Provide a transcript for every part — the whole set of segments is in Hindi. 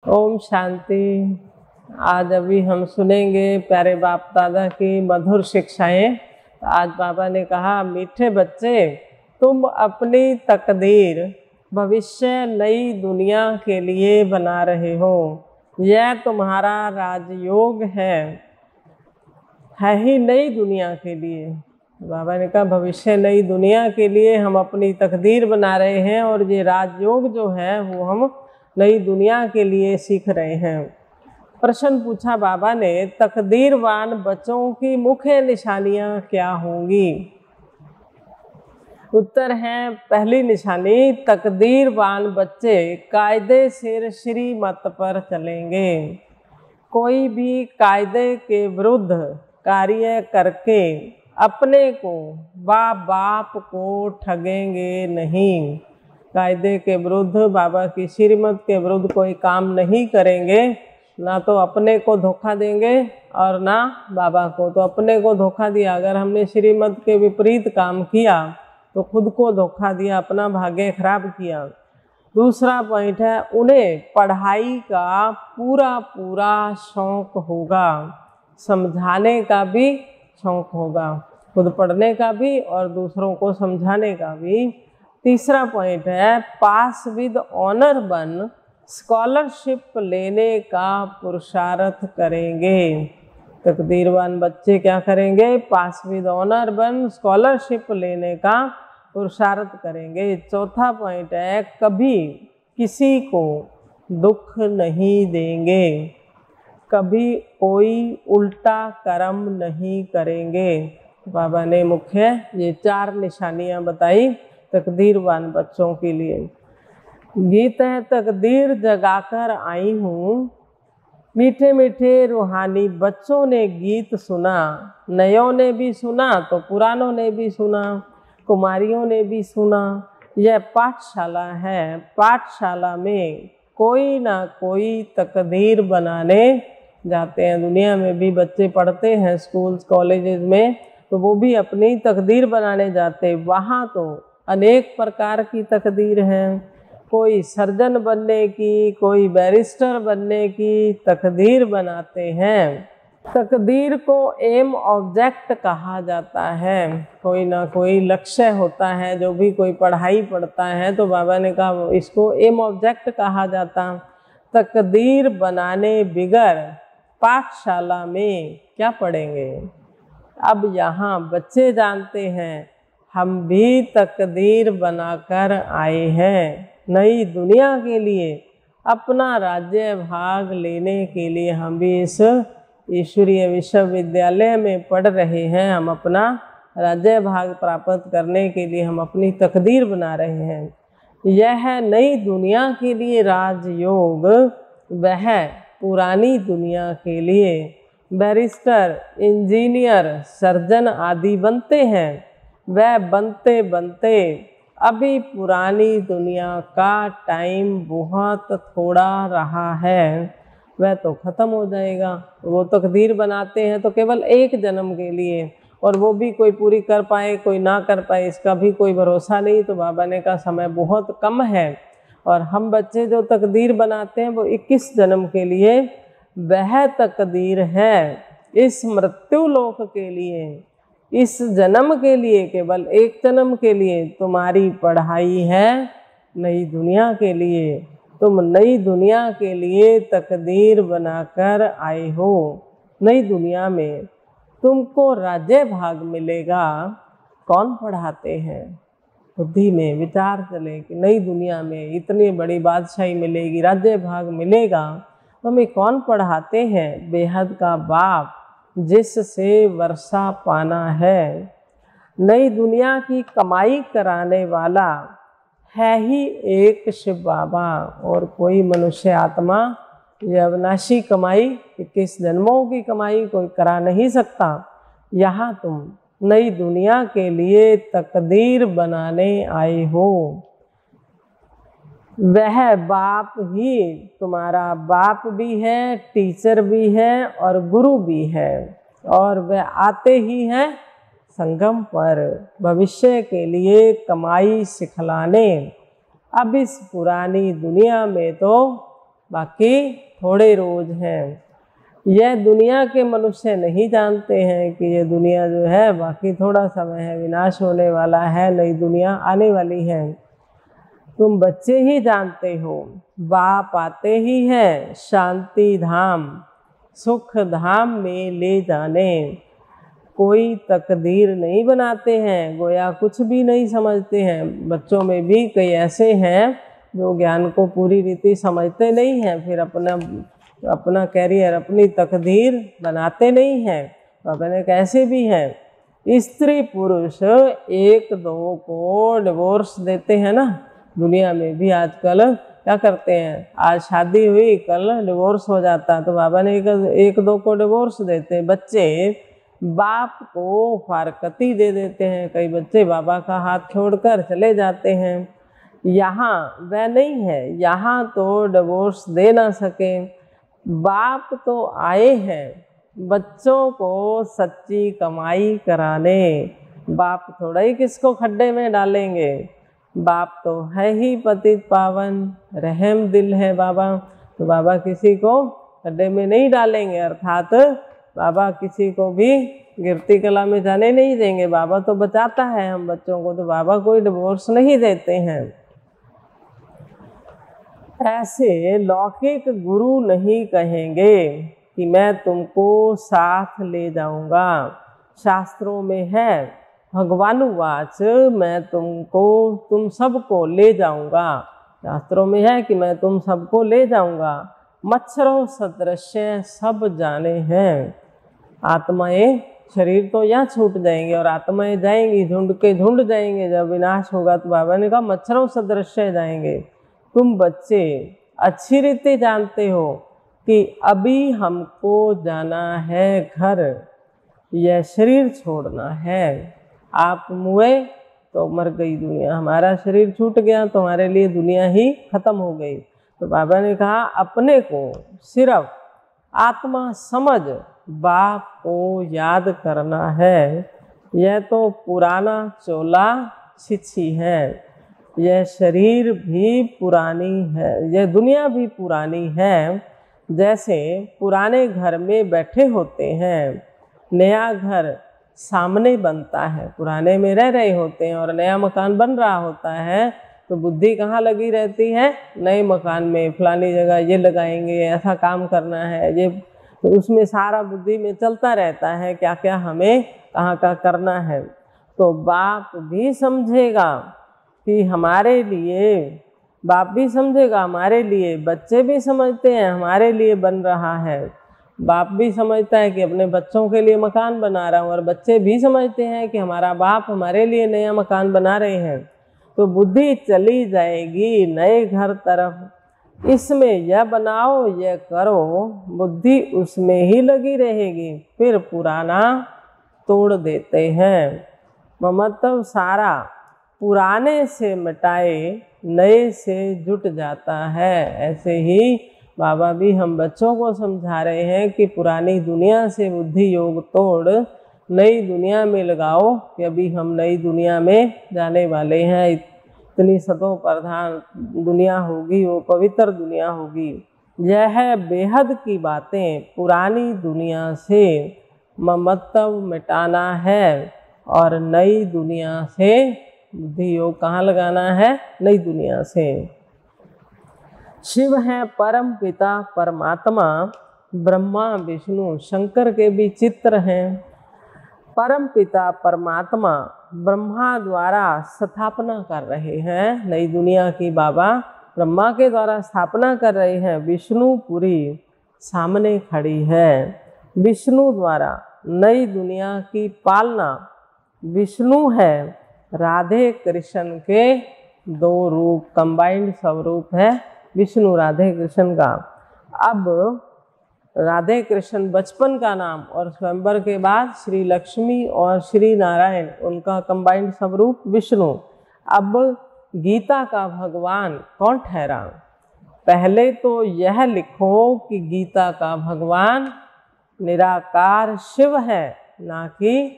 ओम शांति। आज अभी हम सुनेंगे प्यारे बाप दादा की मधुर शिक्षाएं। आज बाबा ने कहा, मीठे बच्चे, तुम अपनी तकदीर भविष्य नई दुनिया के लिए बना रहे हो। यह तुम्हारा राजयोग है ही नई दुनिया के लिए। बाबा ने कहा भविष्य नई दुनिया के लिए हम अपनी तकदीर बना रहे हैं, और ये राजयोग जो है वो हम नई दुनिया के लिए सीख रहे हैं। प्रश्न पूछा बाबा ने, तकदीरवान बच्चों की मुख्य निशानियां क्या होंगी? उत्तर है, पहली निशानी, तकदीरवान बच्चे कायदे से श्रीमत पर चलेंगे। कोई भी कायदे के विरुद्ध कार्य करके अपने को बाप को ठगेंगे नहीं। कायदे के विरुद्ध, बाबा की श्रीमत के विरुद्ध कोई काम नहीं करेंगे, ना तो अपने को धोखा देंगे और ना बाबा को। तो अपने को धोखा दिया, अगर हमने श्रीमत के विपरीत काम किया तो खुद को धोखा दिया, अपना भाग्य खराब किया। दूसरा पॉइंट है, उन्हें पढ़ाई का पूरा शौक होगा, समझाने का भी शौक होगा, खुद पढ़ने का भी और दूसरों को समझाने का भी। तीसरा पॉइंट है, पास विद ऑनर बन स्कॉलरशिप लेने का पुरुषार्थ करेंगे। तकदीरवान बच्चे क्या करेंगे? पास विद ऑनर बन स्कॉलरशिप लेने का पुरुषार्थ करेंगे। चौथा पॉइंट है, कभी किसी को दुख नहीं देंगे, कभी कोई उल्टा कर्म नहीं करेंगे। बाबा ने मुख्य ये 4 निशानियां बताई तकदीरवान बच्चों के लिए। गीत है, तकदीर जगाकर आई हूँ। मीठे मीठे रूहानी बच्चों ने गीत सुना, नयों ने भी सुना तो पुरानों ने भी सुना, कुमारियों ने भी सुना। यह पाठशाला है, पाठशाला में कोई ना कोई तकदीर बनाने जाते हैं। दुनिया में भी बच्चे पढ़ते हैं स्कूल्स कॉलेजेस में, तो वो भी अपनी तकदीर बनाने जाते। वहाँ तो अनेक प्रकार की तकदीर है, कोई सर्जन बनने की, कोई बैरिस्टर बनने की तकदीर बनाते हैं। तकदीर को एम ऑब्जेक्ट कहा जाता है, कोई ना कोई लक्ष्य होता है। जो भी कोई पढ़ाई पढ़ता है तो बाबा ने कहा इसको एम ऑब्जेक्ट कहा जाता। तकदीर बनाने बिगर पाठशाला में क्या पढ़ेंगे? अब यहाँ बच्चे जानते हैं हम भी तकदीर बनाकर आए हैं नई दुनिया के लिए, अपना राज्य भाग लेने के लिए। हम भी इस ईश्वरीय विश्वविद्यालय में पढ़ रहे हैं, हम अपना राज्य भाग प्राप्त करने के लिए हम अपनी तकदीर बना रहे हैं। यह नई दुनिया के लिए राजयोग, वह पुरानी दुनिया के लिए बैरिस्टर, इंजीनियर, सर्जन आदि बनते हैं। वह बनते बनते अभी पुरानी दुनिया का टाइम बहुत थोड़ा रहा है, वह तो ख़त्म हो जाएगा। वो तकदीर बनाते हैं तो केवल एक जन्म के लिए, और वो भी कोई पूरी कर पाए कोई ना कर पाए, इसका भी कोई भरोसा नहीं। तो बाबा ने कहा समय बहुत कम है, और हम बच्चे जो तकदीर बनाते हैं वो 21 जन्म के लिए। वह तकदीर है इस मृत्यु लोक के लिए, इस जन्म के लिए, केवल एक जन्म के लिए। तुम्हारी पढ़ाई है नई दुनिया के लिए, तुम नई दुनिया के लिए तकदीर बनाकर आए हो। नई दुनिया में तुमको राज्य भाग मिलेगा। कौन पढ़ाते हैं? बुद्धि में विचार चले कि नई दुनिया में इतनी बड़ी बादशाही मिलेगी, राज्य भाग मिलेगा, तो हमें कौन पढ़ाते हैं? बेहद का बाप, जिससे वर्षा पाना है। नई दुनिया की कमाई कराने वाला है ही एक शिव बाबा, और कोई मनुष्य आत्मा यह अविनाशी कमाई 21 जन्मों की कमाई कोई करा नहीं सकता। यहाँ तुम नई दुनिया के लिए तकदीर बनाने आए हो। वह बाप ही तुम्हारा बाप भी है, टीचर भी है और गुरु भी है, और वह आते ही हैं संगम पर भविष्य के लिए कमाई सिखलाने। अब इस पुरानी दुनिया में तो बाकी थोड़े रोज हैं। यह दुनिया के मनुष्य नहीं जानते हैं कि ये दुनिया जो है बाकी थोड़ा समय है, विनाश होने वाला है, नई दुनिया आने वाली है। तुम बच्चे ही जानते हो, बाप आते ही है शांति धाम सुख धाम में ले जाने। कोई तकदीर नहीं बनाते हैं, गोया कुछ भी नहीं समझते हैं। बच्चों में भी कई ऐसे हैं जो ज्ञान को पूरी रीति समझते नहीं हैं, फिर अपना कैरियर, अपनी तकदीर बनाते नहीं हैं। अपने कैसे भी हैं। स्त्री पुरुष एक दो को डिवोर्स देते हैं ना, दुनिया में भी आजकल क्या करते हैं, आज शादी हुई कल डिवोर्स हो जाता, तो बाबा ने एक दो को डिवोर्स देते। बच्चे बाप को फारकती दे देते हैं, कई बच्चे बाबा का हाथ छोड़कर चले जाते हैं। यहाँ वह नहीं है, यहाँ तो डिवोर्स दे ना सके। बाप तो आए हैं बच्चों को सच्ची कमाई कराने। बाप थोड़ा ही किसको खड्डे में डालेंगे, बाप तो है ही पतित पावन, रहम दिल है बाबा। तो बाबा किसी को खड्डे में नहीं डालेंगे, अर्थात बाबा किसी को भी गिरती कला में जाने नहीं देंगे। बाबा तो बचाता है हम बच्चों को, तो बाबा कोई डिवोर्स नहीं देते हैं। ऐसे लौकिक गुरु नहीं कहेंगे कि मैं तुमको साथ ले जाऊंगा। शास्त्रों में है, भगवानुवाच मैं तुम सबको ले जाऊंगा। शास्त्रों में है कि मैं तुम सबको ले जाऊंगा। मच्छरों सदृश्य सब जाने हैं। आत्माएं, शरीर तो यहाँ छूट जाएंगे और आत्माएं जाएंगी, झुंड के झुंड जाएंगे। जब विनाश होगा तो बाबा ने कहा मच्छरों सदृश्य जाएंगे। तुम बच्चे अच्छी रीति जानते हो कि अभी हमको जाना है घर, यह शरीर छोड़ना है। आप मुए तो मर गई दुनिया, हमारा शरीर छूट गया तो हमारे लिए दुनिया ही खत्म हो गई। तो बाबा ने कहा अपने को सिर्फ आत्मा समझ बाप को याद करना है। यह तो पुराना चोला छिछी है, यह शरीर भी पुरानी है, यह दुनिया भी पुरानी है। जैसे पुराने घर में बैठे होते हैं, नया घर सामने बनता है, पुराने में रह रहे होते हैं और नया मकान बन रहा होता है, तो बुद्धि कहाँ लगी रहती है, नए मकान में, फलानी जगह ये लगाएंगे, ऐसा काम करना है, ये तो उसमें सारा बुद्धि में चलता रहता है क्या क्या हमें कहाँ का करना है। तो बाप भी समझेगा कि हमारे लिए, बाप भी समझेगा हमारे लिए, बच्चे भी समझते हैं हमारे लिए बन रहा है। बाप भी समझता है कि अपने बच्चों के लिए मकान बना रहा हूँ, और बच्चे भी समझते हैं कि हमारा बाप हमारे लिए नया मकान बना रहे हैं। तो बुद्धि चली जाएगी नए घर तरफ, इसमें यह बनाओ यह करो, बुद्धि उसमें ही लगी रहेगी। फिर पुराना तोड़ देते हैं, मतलब सारा पुराने से मिटाए नए से जुट जाता है। ऐसे ही बाबा भी हम बच्चों को समझा रहे हैं कि पुरानी दुनिया से बुद्धि योग तोड़ नई दुनिया में लगाओ, कि अभी हम नई दुनिया में जाने वाले हैं। इतनी सतों प्रधान दुनिया होगी, वो पवित्र दुनिया होगी। यह बेहद की बातें पुरानी दुनिया से ममत्व मिटाना है और नई दुनिया से बुद्धि योग कहाँ लगाना है, नई दुनिया से। शिव है परम पिता परमात्मा, ब्रह्मा विष्णु शंकर के भी चित्र हैं। परम पिता परमात्मा ब्रह्मा द्वारा स्थापना कर रहे हैं नई दुनिया की, बाबा ब्रह्मा के द्वारा स्थापना कर रहे हैं। विष्णु पूरी सामने खड़ी है, विष्णु द्वारा नई दुनिया की पालना। विष्णु है राधे कृष्ण के दो रूप, कंबाइंड स्वरूप है विष्णु राधे कृष्ण का। अब राधे कृष्ण बचपन का नाम और स्वयंवर के बाद श्री लक्ष्मी और श्री नारायण, उनका कंबाइंड स्वरूप विष्णु। अब गीता का भगवान कौन ठहरा? पहले तो यह लिखो कि गीता का भगवान निराकार शिव है, ना कि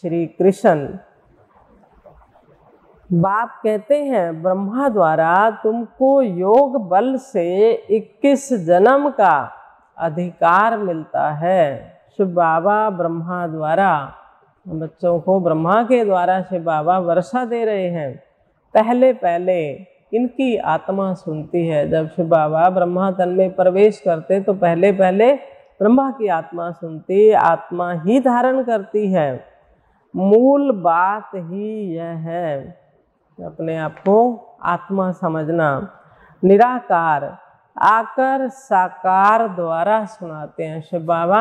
श्री कृष्ण। बाप कहते हैं ब्रह्मा द्वारा तुमको योग बल से 21 जन्म का अधिकार मिलता है। शिव बाबा ब्रह्मा द्वारा बच्चों को ब्रह्मा के द्वारा शिव बाबा वर्षा दे रहे हैं। पहले पहले इनकी आत्मा सुनती है। जब शिव बाबा ब्रह्मा तन में प्रवेश करते तो पहले पहले ब्रह्मा की आत्मा सुनती, आत्मा ही धारण करती है। मूल बात ही यह है, अपने आप को आत्मा समझना। निराकार आकर साकार द्वारा सुनाते हैं। शिव बाबा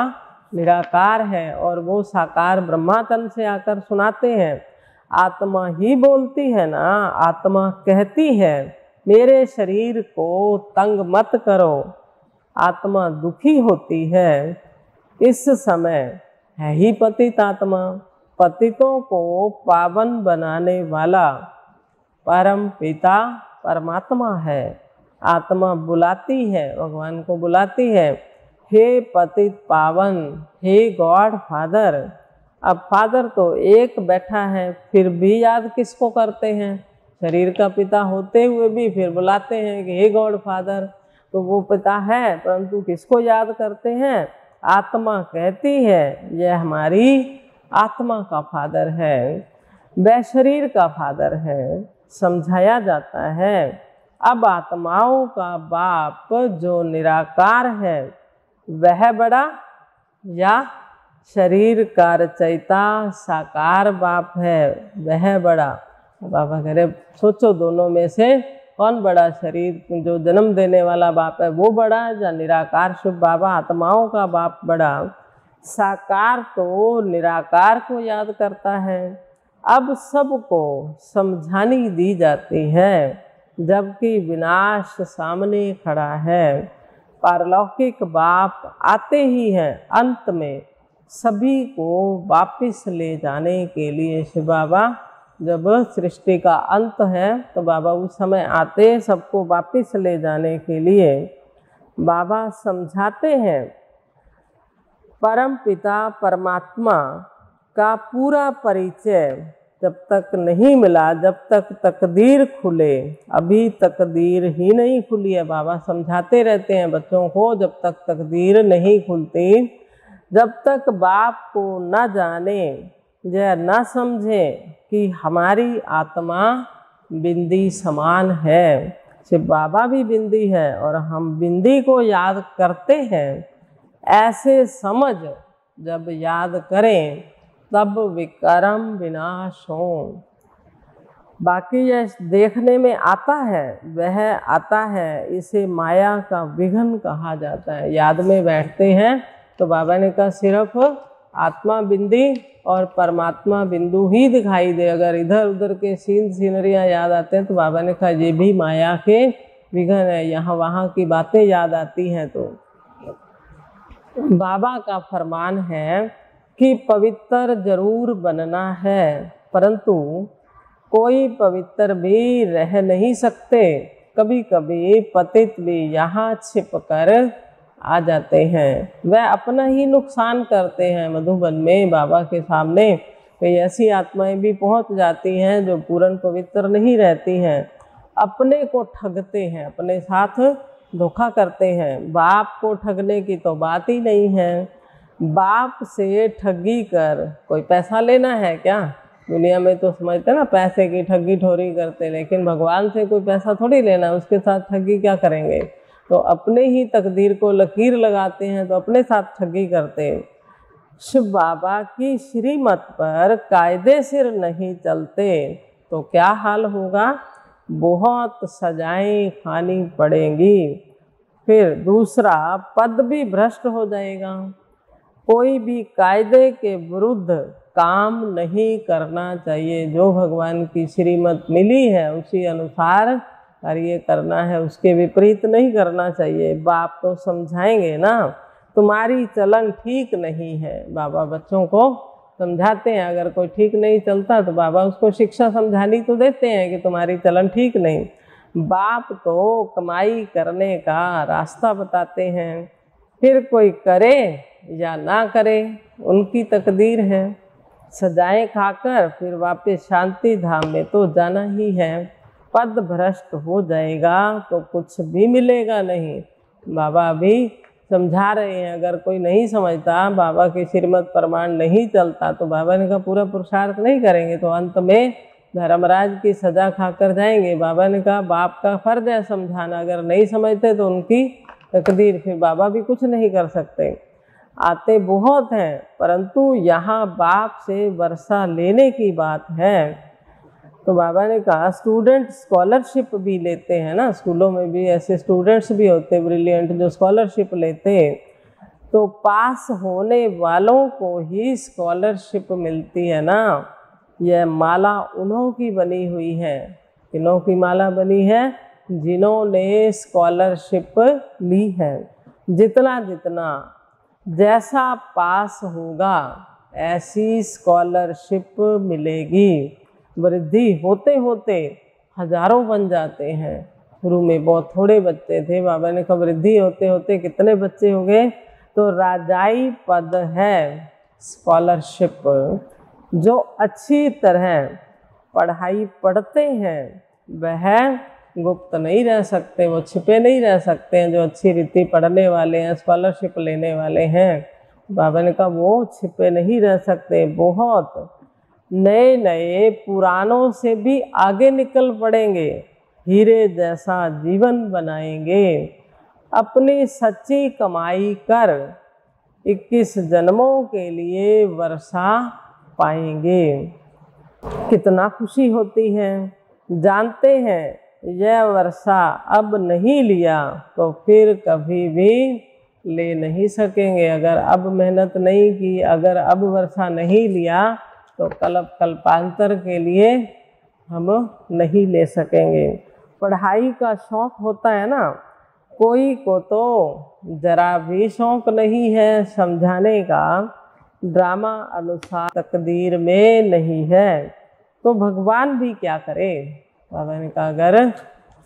निराकार है और वो साकार ब्रह्मा तन से आकर सुनाते हैं। आत्मा ही बोलती है ना, आत्मा कहती है मेरे शरीर को तंग मत करो। आत्मा दुखी होती है। इस समय है ही पतित आत्मा। पतितों को पावन बनाने वाला परम पिता परमात्मा है। आत्मा बुलाती है, भगवान को बुलाती है, हे पतित पावन, हे गॉड फादर। अब फादर तो एक बैठा है, फिर भी याद किसको करते हैं? शरीर का पिता होते हुए भी फिर बुलाते हैं कि हे गॉड फादर। तो वो पिता है, परंतु किसको याद करते हैं? आत्मा कहती है यह हमारी आत्मा का फादर है, वह शरीर का फादर है। समझाया जाता है अब आत्माओं का बाप जो निराकार है वह बड़ा या शरीर का रचयिता साकार बाप है वह बड़ा? बाबा कह रहे सोचो दोनों में से कौन बड़ा? शरीर जो जन्म देने वाला बाप है वो बड़ा या निराकार शिव बाबा आत्माओं का बाप बड़ा? साकार तो निराकार को याद करता है। अब सबको समझानी दी जाती है जबकि विनाश सामने खड़ा है। पारलौकिक बाप आते ही हैं अंत में सभी को वापिस ले जाने के लिए। शिव बाबा जब सृष्टि का अंत है तो बाबा उस समय आते सबको वापिस ले जाने के लिए। बाबा समझाते हैं परम पिता परमात्मा का पूरा परिचय जब तक नहीं मिला, जब तक तकदीर खुले, अभी तकदीर ही नहीं खुली है। बाबा समझाते रहते हैं बच्चों को जब तक तकदीर नहीं खुलती, जब तक बाप को न जाने या न समझे कि हमारी आत्मा बिंदी समान है। शिव बाबा भी बिंदी है और हम बिंदी को याद करते हैं। ऐसे समझ जब याद करें तब विकर्म विनाश हो। बाकी यह देखने में आता है वह आता है, इसे माया का विघन कहा जाता है। याद में बैठते हैं तो बाबा ने कहा सिर्फ आत्मा बिंदी और परमात्मा बिंदु ही दिखाई दे। अगर इधर उधर के सीनरियाँ याद आते हैं तो बाबा ने कहा ये भी माया के विघन है, यहाँ वहाँ की बातें याद आती हैं। तो बाबा का फरमान है कि पवित्र जरूर बनना है, परंतु कोई पवित्र भी रह नहीं सकते। कभी कभी पतित भी यहाँ छिप कर आ जाते हैं, वह अपना ही नुकसान करते हैं। मधुबन में बाबा के सामने कई ऐसी आत्माएं भी पहुँच जाती हैं जो पूर्ण पवित्र नहीं रहती हैं, अपने को ठगते हैं, अपने साथ धोखा करते हैं। बाप को ठगने की तो बात ही नहीं है। बाप से ठगी कर कोई पैसा लेना है क्या? दुनिया में तो समझते ना पैसे की ठगी ठोरी करते, लेकिन भगवान से कोई पैसा थोड़ी लेना, उसके साथ ठगी क्या करेंगे? तो अपने ही तकदीर को लकीर लगाते हैं तो अपने साथ ठगी करते। शिव बाबा की श्रीमत पर कायदे सिर नहीं चलते तो क्या हाल होगा? बहुत सजाएं खानी पड़ेंगी। फिर दूसरा पद भी भ्रष्ट हो जाएगा। कोई भी कायदे के विरुद्ध काम नहीं करना चाहिए। जो भगवान की श्रीमत मिली है उसी अनुसार कार्य करना है, उसके विपरीत नहीं करना चाहिए। बाप तो समझाएंगे ना, तुम्हारी चलन ठीक नहीं है। बाबा बच्चों को समझाते हैं, अगर कोई ठीक नहीं चलता तो बाबा उसको शिक्षा समझानी तो देते हैं कि तुम्हारी चलन ठीक नहीं। बाप तो कमाई करने का रास्ता बताते हैं, फिर कोई करे या ना करे उनकी तकदीर है। सजाएं खाकर फिर वापस शांति धाम में तो जाना ही है। पद भ्रष्ट हो जाएगा तो कुछ भी मिलेगा नहीं। बाबा अभी समझा रहे हैं, अगर कोई नहीं समझता, बाबा के श्रीमत प्रमाण नहीं चलता, तो बाबा ने कहा पूरा पुरुषार्थ नहीं करेंगे तो अंत में धर्मराज की सजा खाकर जाएंगे। बाबा ने कहा बाप का फर्ज है समझाना, अगर नहीं समझते तो उनकी तकदीर, फिर बाबा भी कुछ नहीं कर सकते। आते बहुत हैं, परंतु यहाँ बाप से वर्षा लेने की बात है। तो बाबा ने कहा स्टूडेंट स्कॉलरशिप भी लेते हैं ना, स्कूलों में भी ऐसे स्टूडेंट्स भी होते ब्रिलियंट जो स्कॉलरशिप लेते हैं, तो पास होने वालों को ही स्कॉलरशिप मिलती है ना। यह माला उन्हों की बनी हुई है। किन्हों की माला बनी है? जिन्होंने स्कॉलरशिप ली है। जितना जितना जैसा पास होगा ऐसी स्कॉलरशिप मिलेगी। वृद्धि होते होते हजारों बन जाते हैं। शुरू में बहुत थोड़े बच्चे थे, बाबा ने कहा वृद्धि होते होते कितने बच्चे हो गए? तो राजाई पद है स्कॉलरशिप। जो अच्छी तरह पढ़ाई पढ़ते हैं वह गुप्त नहीं रह सकते, वो छिपे नहीं रह सकते हैं। जो अच्छी रीति पढ़ने वाले हैं, स्कॉलरशिप लेने वाले हैं, बाबा ने कहा वो छिपे नहीं रह सकते। बहुत नए नए पुरानों से भी आगे निकल पड़ेंगे, हीरे जैसा जीवन बनाएंगे। अपनी सच्ची कमाई कर 21 जन्मों के लिए वर्षा पाएंगे। कितना खुशी होती है। जानते हैं यह वर्षा अब नहीं लिया तो फिर कभी भी ले नहीं सकेंगे। अगर अब मेहनत नहीं की, अगर अब वर्षा नहीं लिया तो कल्पांतर के लिए हम नहीं ले सकेंगे। पढ़ाई का शौक़ होता है ना, कोई को तो जरा भी शौक़ नहीं है समझाने का, ड्रामा अनुसार तकदीर में नहीं है, तो भगवान भी क्या करे। बाबा ने कहा अगर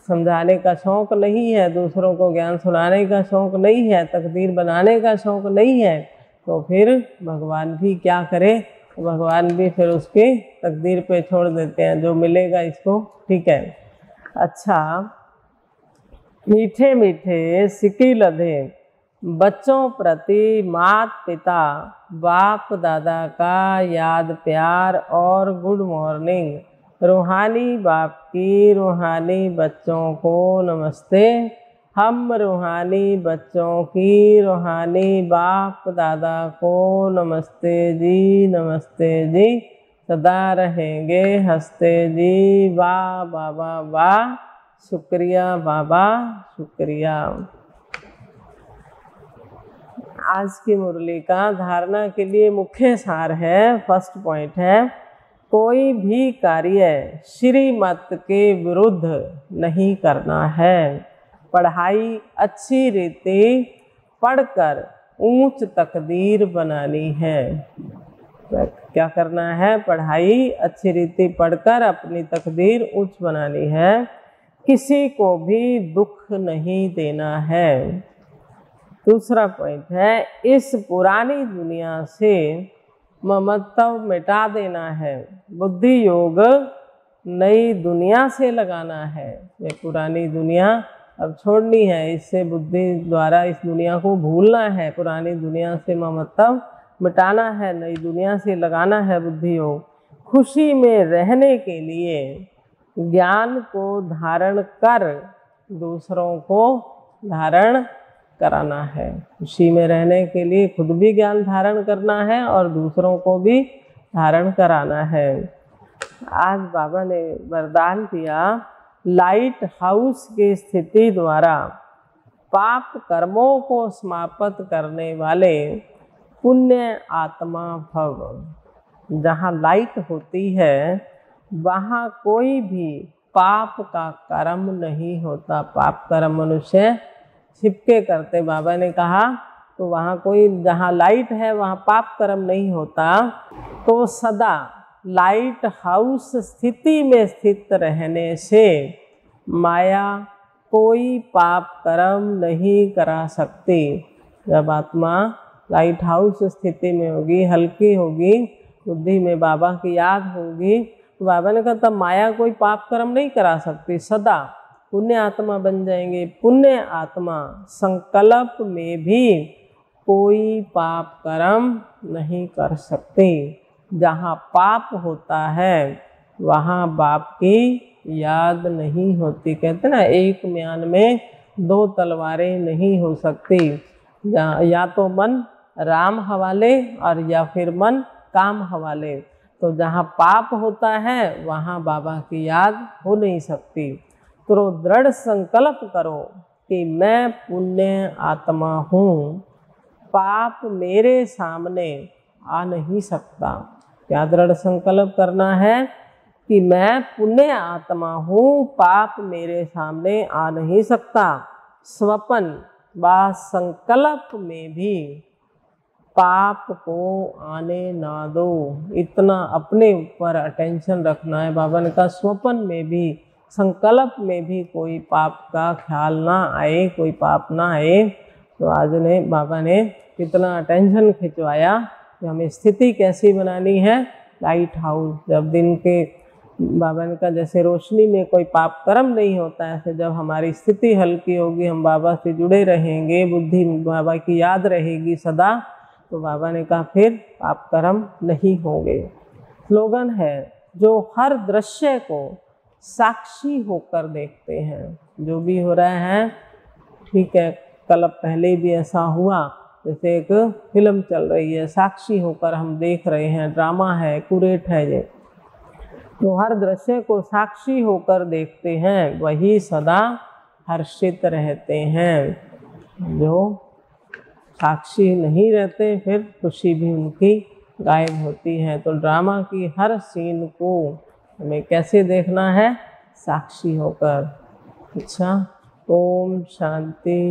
समझाने का शौक़ नहीं है, दूसरों को ज्ञान सुनाने का शौक़ नहीं है, तकदीर बनाने का शौक़ नहीं है, तो फिर भगवान भी क्या करे। भगवान भी फिर उसके तकदीर पे छोड़ देते हैं, जो मिलेगा इसको ठीक है। अच्छा, मीठे मीठे सिक्की लधे बच्चों प्रति मात पिता बाप दादा का याद प्यार और गुड मॉर्निंग। रूहानी बाप की रूहानी बच्चों को नमस्ते। हम रूहानी बच्चों की रूहानी बाप दादा को नमस्ते जी, नमस्ते जी। सदा रहेंगे हंसते जी। वाह बाबा वाह, शुक्रिया बाबा शुक्रिया। आज की मुरली का धारणा के लिए मुख्य सार है, फर्स्ट पॉइंट है, कोई भी कार्य श्रीमत के विरुद्ध नहीं करना है। पढ़ाई अच्छी रीति पढ़कर ऊंच तकदीर बनानी है। क्या करना है? पढ़ाई अच्छी रीति पढ़कर अपनी तकदीर ऊंच बनानी है। किसी को भी दुख नहीं देना है। दूसरा पॉइंट है, इस पुरानी दुनिया से ममत्व मिटा देना है। बुद्धि योग नई दुनिया से लगाना है। ये पुरानी दुनिया अब छोड़नी है, इससे बुद्धि द्वारा इस दुनिया को भूलना है। पुरानी दुनिया से ममत्व मिटाना है, नई दुनिया से लगाना है बुद्धि योग। खुशी में रहने के लिए ज्ञान को धारण कर दूसरों को धारण कराना है। खुशी में रहने के लिए खुद भी ज्ञान धारण करना है और दूसरों को भी धारण कराना है। आज बाबा ने वरदान दिया, लाइट हाउस की स्थिति द्वारा पाप कर्मों को समाप्त करने वाले पुण्य आत्मा भव। जहाँ लाइट होती है वहाँ कोई भी पाप का कर्म नहीं होता। पाप कर्म मनुष्य छिपके करते, बाबा ने कहा, तो वहाँ कोई, जहाँ लाइट है वहाँ पाप कर्म नहीं होता। तो सदा लाइट हाउस स्थिति में स्थित रहने से माया कोई पाप कर्म नहीं करा सकती। जब आत्मा लाइट हाउस स्थिति में होगी, हल्की होगी, बुद्धि में बाबा की याद होगी, तो बाबा ने कहा तब माया कोई पाप कर्म नहीं करा सकती, सदा पुण्य आत्मा बन जाएंगे। पुण्य आत्मा संकल्प में भी कोई पाप कर्म नहीं कर सकते। जहाँ पाप होता है वहाँ बाप की याद नहीं होती। कहते ना एक म्यान में दो तलवारें नहीं हो सकती, या तो मन राम हवाले और या फिर मन काम हवाले। तो जहाँ पाप होता है वहाँ बाबा की याद हो नहीं सकती। तो दृढ़ संकल्प करो कि मैं पुण्य आत्मा हूँ, पाप मेरे सामने आ नहीं सकता। क्या दृढ़ संकल्प करना है कि मैं पुण्य आत्मा हूँ, पाप मेरे सामने आ नहीं सकता। स्वपन व संकल्प में भी पाप को आने ना दो, इतना अपने ऊपर अटेंशन रखना है। बाबा ने कहा स्वपन में भी संकल्प में भी कोई पाप का ख्याल ना आए, कोई पाप ना आए। तो आज ने बाबा ने कितना अटेंशन खिंचवाया कि हमें स्थिति कैसी बनानी है। लाइट हाउस, जब दिन के बाबा ने कहा जैसे रोशनी में कोई पाप कर्म नहीं होता, ऐसे जब हमारी स्थिति हल्की होगी, हम बाबा से जुड़े रहेंगे, बुद्धि बाबा की याद रहेगी सदा, तो बाबा ने कहा फिर पाप कर्म नहीं होंगे। स्लोगन है जो हर दृश्य को साक्षी होकर देखते हैं। जो भी हो रहा है ठीक है, कल पहले भी ऐसा हुआ, जैसे एक फिल्म चल रही है, साक्षी होकर हम देख रहे हैं, ड्रामा है, कुरेट है ये। तो हर दृश्य को साक्षी होकर देखते हैं, वही सदा हर्षित रहते हैं। जो साक्षी नहीं रहते फिर खुशी भी उनकी गायब होती है। तो ड्रामा की हर सीन को हमें कैसे देखना है? साक्षी होकर। अच्छा, ओम शांति।